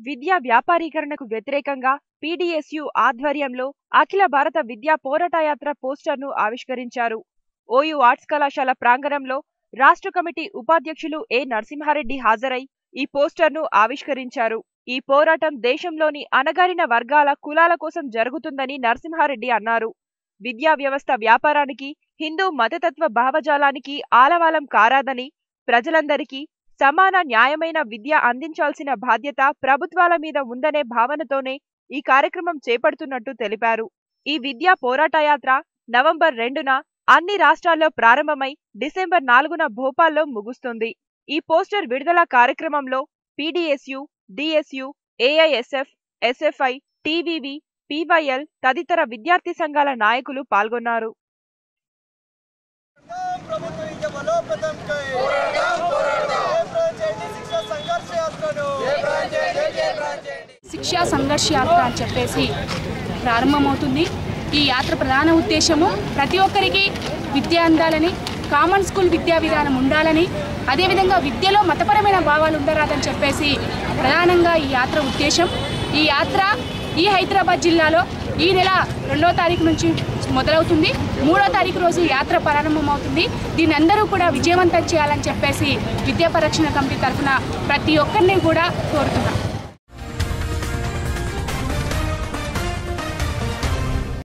విద్యా వ్యాపారీకరణకు వ్యతిరేకంగా పీడీఎస్యూ ఆధ్వర్యంలో అఖిల భారత విద్యా పోరాటయాత్ర పోస్టర్ను ఆవిష్కరించారు. ఓయూ ఆర్ట్స్ కళాశాల ప్రాంగణంలో రాష్ట్ర కమిటీ ఉపాధ్యక్షులు ఏ నరసింహారెడ్డి హాజరై ఈ పోస్టర్ను ఆవిష్కరించారు. ఈ పోరాటం దేశంలోని అణగారిన వర్గాల కులాల కోసం జరుగుతుందని నరసింహారెడ్డి అన్నారు. విద్యా వ్యవస్థ వ్యాపారానికి, హిందూ మతతత్వ భావజాలానికి ఆలవాలం కారాదని, ప్రజలందరికీ సమాన న్యాయమైన విద్య అందించాల్సిన బాధ్యత ప్రభుత్వాల మీద ఉందనే భావనతోనే ఈ కార్యక్రమం చేపడుతున్నట్టు తెలిపారు. ఈ విద్యా పోరాటయాత్ర నవంబర్ 2న అన్ని రాష్ట్రాల్లో ప్రారంభమై డిసెంబర్ 4న భోపాల్లో ముగుస్తుంది. ఈ పోస్టర్ విడుదల కార్యక్రమంలో PDSU, DSU, AISF, SFI, TVV, PYL తదితర విద్యార్థి సంఘాల నాయకులు పాల్గొన్నారు. శిక్షా సంఘర్ష యాత్ర అని చెప్పేసి ప్రారంభమవుతుంది. ఈ యాత్ర ప్రధాన ఉద్దేశము ప్రతి ఒక్కరికి విద్య అందాలని, కామన్ స్కూల్ విద్యా విధానం ఉండాలని, అదేవిధంగా విద్యలో మతపరమైన భావాలు ఉండరాదని చెప్పేసి ప్రధానంగా ఈ యాత్ర ఉద్దేశం. ఈ యాత్ర ఈ హైదరాబాద్ జిల్లాలో ఈ నెల 2వ తారీఖు నుంచి మొదలవుతుంది. 3వ తారీఖు రోజు యాత్ర ప్రారంభమవుతుంది. దీన్ని అందరూ కూడా విజయవంతం చేయాలని చెప్పేసి విద్యా పరిరక్షణ కమిటీ తరఫున ప్రతి ఒక్కరిని కూడా కోరుతున్నాం.